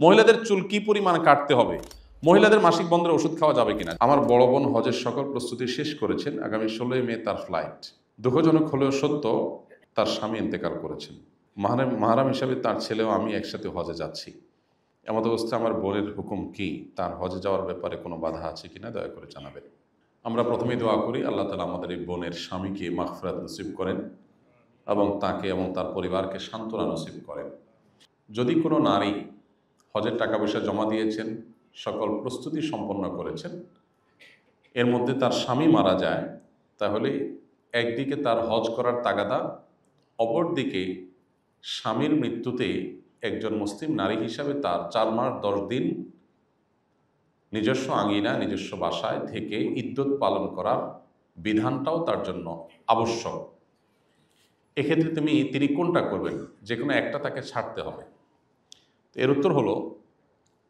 মহিলাদের চুল কি পরিমাণ কাটতে হবে, মহিলাদের মাসিক বন্ধের ওষুধ খাওয়া যাবে কিনা। আমার বড় বোন হজের সকল প্রস্তুতি শেষ করেছেন, আগামী 16 মে তার ফ্লাইট। দুঃখজনক হলেও সত্য, তার স্বামী ইন্তেকাল করেছেন। মাহরাম হিসাবে তার ছেলেও আমি একসাথে হজে যাচ্ছি। এমত অবস্থায় আমার বোনের হুকুম কি, তার হজে যাওয়ার ব্যাপারে কোনো বাধা আছে কিনা দয়া করে জানাবেন। আমরা প্রথমেই দোয়া করি আল্লাহ তাআলা আমাদের এই বোনের স্বামীকে মাগফিরাত নসিব করেন এবং তাকে এবং তার পরিবারকে সান্ত্বনা নসিব করেন। যদি কোনো নারী হজের টাকা পয়সা জমা দিয়েছেন, সকল প্রস্তুতি সম্পন্ন করেছেন, এর মধ্যে তার স্বামী মারা যায়, তাহলে একদিকে তার হজ করার তাগাদা, অপরদিকে স্বামীর মৃত্যুতে একজন মুসলিম নারী হিসাবে তার 4 মাস 10 দিন নিজস্ব আঙ্গিনা নিজস্ব বাসায় থেকে ইদ্যত পালন করার বিধানটাও তার জন্য আবশ্যক। এক্ষেত্রে তিনি কোনটা করবেন? যে কোনো একটা তাকে ছাড়তে হবে। এর উত্তর হলো,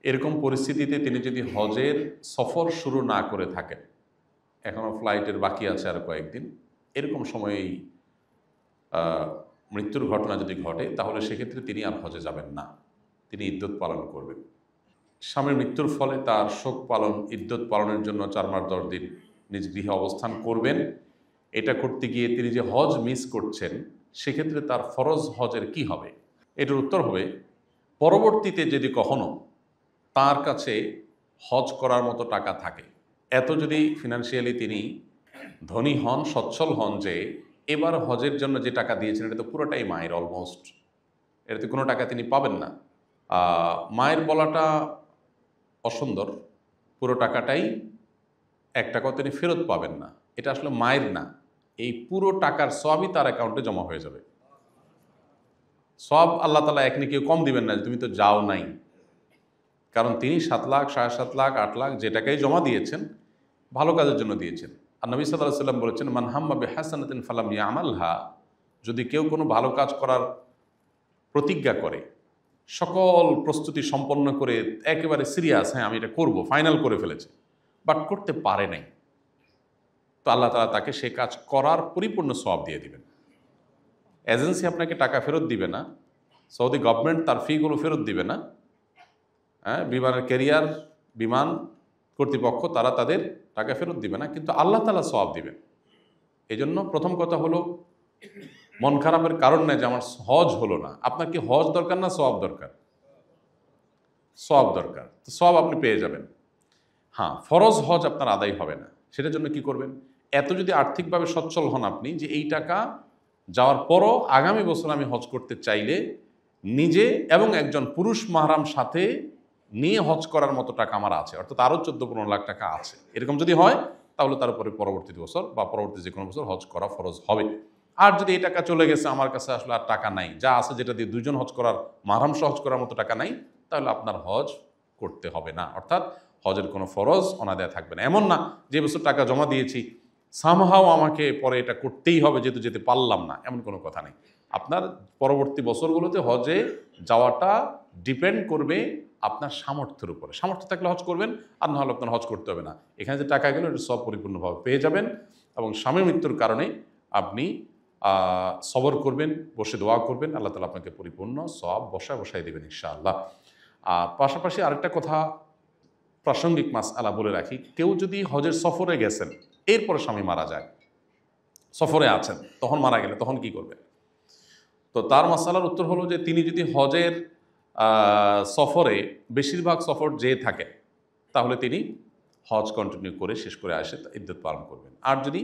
এরকম পরিস্থিতিতে তিনি যদি হজের সফর শুরু না করে থাকেন, এখনও ফ্লাইটের বাকি আছে আর কয়েকদিন, এরকম সময়েই মৃত্যুর ঘটনা যদি ঘটে, তাহলে সেক্ষেত্রে তিনি আর হজে যাবেন না, তিনি ইদ্যত পালন করবেন। স্বামীর মৃত্যুর ফলে তার শোক পালন, ইদ্যত পালনের জন্য 4 মাস 10 দিন নিজ গৃহে অবস্থান করবেন। এটা করতে গিয়ে তিনি যে হজ মিস করছেন, সেক্ষেত্রে তার ফরজ হজের কি হবে? এটার উত্তর হবে, পরবর্তীতে যদি কখনো তার কাছে হজ করার মতো টাকা থাকে, এত যদি ফিনান্সিয়ালি তিনি ধনী হন, সচ্ছল হন, যে এবার হজের জন্য যে টাকা দিয়েছেন এটা তো পুরোটাই মায়ের, অলমোস্ট এটাতে কোনো টাকা তিনি পাবেন না। মায়ের বলাটা অসুন্দর, পুরো টাকাটাই 1 টাকাও তিনি ফেরত পাবেন না, এটা আসলে মায়ের না, এই পুরো টাকার সবই তার অ্যাকাউন্টে জমা হয়ে যাবে। সব আল্লাহ তাআলা এক নেকি কম দিবেন না, তুমি তো যাও নাই, কারণ তিনি 7 লাখ, 7.5 লাখ, 8 লাখ যে টাকাই জমা দিয়েছেন, ভালো কাজের জন্য দিয়েছেন। আর নবী সাল্লাল্লাহু আলাইহি ওয়াসাল্লাম বলেছেন, মান হাম্মা বিহাসানাতিন ফালাম ইয়ামালহা, যদি কেউ কোনো ভালো কাজ করার প্রতিজ্ঞা করে, সকল প্রস্তুতি সম্পন্ন করে একেবারে সিরিয়াস, হ্যাঁ আমি এটা করব, ফাইনাল করে ফেলেছে, বাট করতে পারে নাই, তো আল্লাহ তাআলা তাকে সে কাজ করার পরিপূর্ণ সওয়াব দিয়ে দিবেন। এজেন্সি আপনাকে টাকা ফেরত দিবে না, সৌদি গভর্নমেন্ট তার ফিগুলো ফেরত দিবে না, হ্যাঁ, বিমানের ক্যারিয়ার, বিমান কর্তৃপক্ষ তারা তাদের টাকা ফেরত দিবে না, কিন্তু আল্লাহ তাআলা সওয়াব দিবেন। এই জন্য প্রথম কথা হলো, মন খারাপের কারণ নেই যে আমার হজ হলো না। আপনার কি হজ দরকার না সওয়াব দরকার? সওয়াব দরকার, তো সওয়াব আপনি পেয়ে যাবেন। হ্যাঁ, ফরজ হজ আপনার আদায় হবে না, সেটার জন্য কি করবেন? এত যদি আর্থিকভাবে সচ্ছল হন আপনি, যে এই টাকা যাওয়ার পরও আগামী বছর আমি হজ করতে চাইলে নিজে এবং একজন পুরুষ মাহরাম সাথে নিয়ে হজ করার মতো টাকা আমার আছে, অর্থাৎ আরও 14-15 লাখ টাকা আছে, এরকম যদি হয়, তাহলে তার উপরে পরবর্তী বছর বা পরবর্তী যে কোনো বছর হজ করা ফরজ হবে। আর যদি এই টাকা চলে গেছে, আমার কাছে আসলে আর টাকা নাই, যা আছে যেটা দিয়ে 2 জন হজ করার, মাহরাম সহ হজ করার মতো টাকা নাই, তাহলে আপনার হজ করতে হবে না, অর্থাৎ হজের কোনো ফরজ অনাদায় থাকবে না। এমন না যে বছর টাকা জমা দিয়েছি সামহাও আমাকে পরে এটা করতেই হবে যেহেতু যেতে পারলাম না, এমন কোনো কথা নেই। আপনার পরবর্তী বছরগুলোতে হজে যাওয়াটা ডিপেন্ড করবে আপনার সামর্থ্যের উপরে। সামর্থ্য থাকলে হজ করবেন, আর না হলে আপনার হজ করতে হবে না। এখানে যে টাকা গেলো এটা সব পরিপূর্ণভাবে পেয়ে যাবেন, এবং স্বামী মৃত্যুর কারণে আপনি সবর করবেন, বসে দোয়া করবেন, আল্লাহ তাআলা আপনাকে পরিপূর্ণ সওয়াব বসায় দেবেন ইনশাআল্লাহ। আর পাশাপাশি আরেকটা কথা, প্রাসঙ্গিক মাসআলা বলে রাখি, কেউ যদি হজের সফরে গেছেন, এরপরে স্বামী মারা যায়, সফরে আছেন, তখন মারা গেলে তখন কি করবেন? তো তার মাসআলার উত্তর হলো যে তিনি যদি হজের সফরে বেশিরভাগ সফর যেয়ে থাকেন, তাহলে তিনি হজ কন্টিনিউ করে শেষ করে আসে ইদ্যত পালন করবেন। আর যদি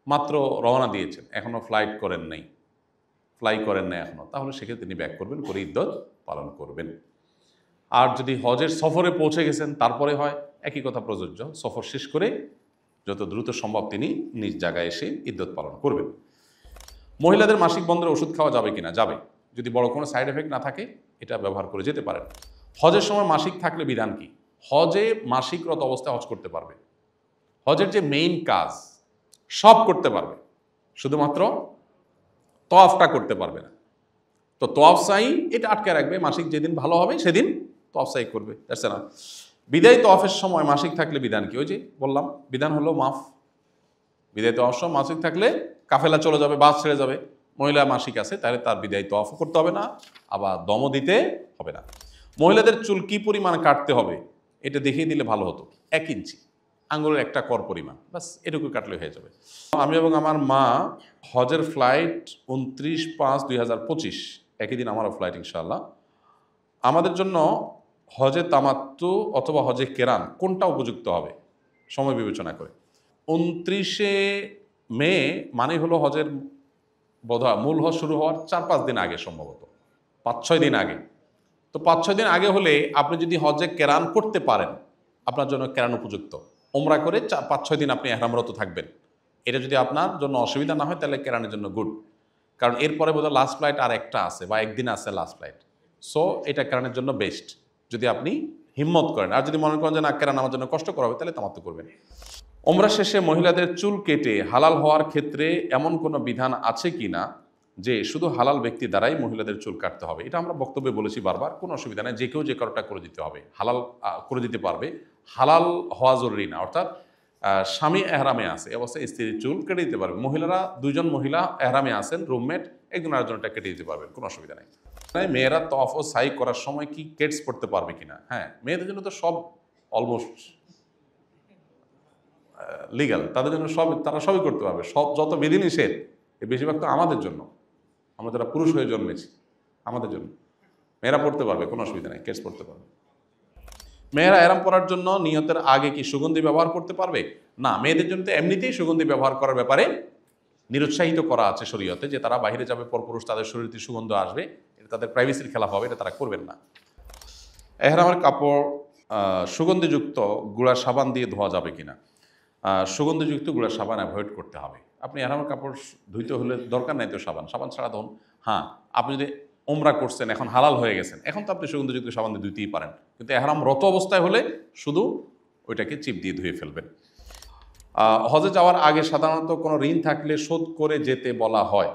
মাত্র রওনা দিয়েছেন, এখনও ফ্লাই করেন নাই এখনও, তাহলে সেক্ষেত্রে তিনি ব্যাক করবেন, করে ইদ্যত পালন করবেন। আর যদি হজের সফরে পৌঁছে গেছেন তারপরে হয়, একই কথা প্রযোজ্য, সফর শেষ করে যত দ্রুত সম্ভব তিনি নিজ জায়গায় এসে ইদ্যত পালন করবেন। মহিলাদের মাসিক বন্ধের ওষুধ খাওয়া যাবে কিনা? যাবে, যদি বড় কোনো সাইড এফেক্ট না থাকে এটা ব্যবহার করে যেতে পারেন। হজের সময় মাসিক থাকলে বিধান কি? হজে মাসিকরত অবস্থায় হজ করতে পারবে, হজের যে মেইন কাজ সব করতে পারবে, শুধুমাত্র তওয়াফটা করতে পারবে না। তো তওয়াফ সাই এটা আটকে রাখবে, মাসিক যেদিন ভালো হবে সেদিন তওয়াফ সাই করবে, দ্যাটস না। বিদায় তওয়াফের সময় মাসিক থাকলে বিধান কি? ওই যে বললাম, বিধান হলো মাফ। বিদায় তওয়াফ সময় মাসিক থাকলে কাফেলা চলে যাবে, বাস ছেড়ে যাবে, মহিলা মাসিক আছে তাহলে তার বিদায় তওয়াফও করতে হবে না, আবার দমও দিতে হবে না। মহিলাদের চুল কি পরিমাণ কাটতে হবে এটা দেখিয়ে দিলে ভালো হতো। 1 ইঞ্চি, আঙুলের একটা কর পরিমাণ, বাস এটুকু কাটলে হয়ে যাবে। আমি এবং আমার মা হজের ফ্লাইট 29/5/2025, একই দিন আমারও ফ্লাইট ইনশাআল্লাহ। আমাদের জন্য হজে তামাত্তু অথবা হজে কেরান কোনটা উপযুক্ত হবে সময় বিবেচনা করে? 29শে মে মানে হলো হজের বোধহয় মূল হজ শুরু হওয়ার 4-5 দিন আগে, সম্ভবত 5-6 দিন আগে। তো 5-6 দিন আগে হলে আপনি যদি হজে কেরান করতে পারেন, আপনার জন্য কেরান উপযুক্ত। ওমরা করে 5-6 দিন আপনি এহরামরত থাকবেন। এটা যদি আপনার জন্য অসুবিধা না হয় তাহলে কেরানের জন্য গুড, কারণ এরপরে বোধহয় লাস্ট ফ্লাইট আর একটা আছে বা একদিন আছে লাস্ট ফ্লাইট। সো এটা কেরানের জন্য বেস্ট যদি আপনি হিম্মত করেন। আর যদি মনে করেন যে না, কেরান আমার জন্য কষ্ট করা হবে, তাহলে তামাত্তু করবেন। ওমরা শেষে মহিলাদের চুল কেটে হালাল হওয়ার ক্ষেত্রে এমন কোনো বিধান আছে কি না যে শুধু হালাল ব্যক্তি দ্বারাই মহিলাদের চুল কাটতে হবে? এটা আমরা বক্তব্যে বলেছি বারবার, কোনো অসুবিধা নেই, যে কেউ যে কারোটা করে দিতে হবে, হালাল করে দিতে পারবে। হালাল হওয়া জরুরি না, অর্থাৎ স্বামী এহরামে আছে অবস্থায় স্ত্রীর চুল কেটে দিতে পারবে। মহিলারা, 2জন মহিলা এহরামে আছেন, রুমমেট, একজন আরেকজনটা কেটে দিতে পারবেন, কোনো অসুবিধা নেই। মেয়েরা তওয়াফ ও সাই করার সময় কি কেটস পড়তে পারবে কিনা? হ্যাঁ, মেয়েদের জন্য তো সব অলমোস্ট লিগাল, তাদের জন্য সব, তারা সবই করতে পারবে। সব যত বিধিনিষেধ বেশিরভাগ তো আমাদের জন্য, আমরা যারা পুরুষ হয়ে জন্মেছি আমাদের জন্য। মেয়েরা পড়তে পারবে, কোনো অসুবিধা নেই, কেটস পড়তে পারবে। মেয়েরা এহরাম পরার জন্য নিয়তের আগে কি সুগন্ধি ব্যবহার করতে পারবে? না, মেয়েদের জন্য তো এমনিতেই সুগন্ধি ব্যবহার করার ব্যাপারে নিরুৎসাহিত করা আছে শরীয়তে, যে তারা বাইরে যাবে পরপুরুষ, তাদের শরীরে সুগন্ধ আসবে, এটা তাদের প্রাইভেসির খেলাফ হবে, এটা তারা করবেন না। এহরামের কাপড় সুগন্ধিযুক্ত গুঁড়া সাবান দিয়ে ধোয়া যাবে কিনা? সুগন্ধিযুক্ত গুঁড়া সাবান অ্যাভয়েড করতে হবে। আপনি এহরামের কাপড় ধুইতে হলে দরকার নাই তো সাবান ছাড়া ধোন। হ্যাঁ, আপনি যদি ওমরা করছেন, এখন হালাল হয়ে গেছেন, এখন তো আপনি সুগন্ধিযুক্ত সাবান দিয়ে ধুইতেই পারেন, কিন্তু এহরাম রত অবস্থায় হলে শুধু ওইটাকে চিপ দিয়ে ধুয়ে ফেলবেন। হজে যাওয়ার আগে সাধারণত কোনো ঋণ থাকলে শোধ করে যেতে বলা হয়,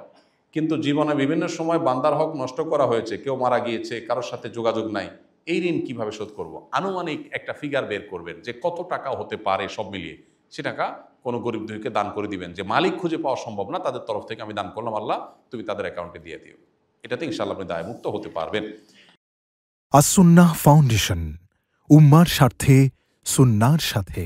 কিন্তু জীবনে বিভিন্ন সময় বান্দার হক নষ্ট করা হয়েছে, কেউ মারা গিয়েছে, কারোর সাথে যোগাযোগ নাই, এই ঋণ কিভাবে শোধ করব? আনুমানিক একটা ফিগার বের করবেন যে কত টাকা হতে পারে, সব মিলিয়ে সে টাকা কোনো গরিব দুঃখীকে দান করে দিবেন, যে মালিক খুঁজে পাওয়া সম্ভব না, তাদের তরফ থেকে আমি দান করলাম, আল্লাহ তুমি তাদের অ্যাকাউন্টে দিয়ে দিও। এটাতে ইনশাআল্লাহ আপনি দায়মুক্ত হতে পারবেন। আস সুন্নাহ ফাউন্ডেশন, উম্মার স্বার্থে সুন্নাহর সাথে।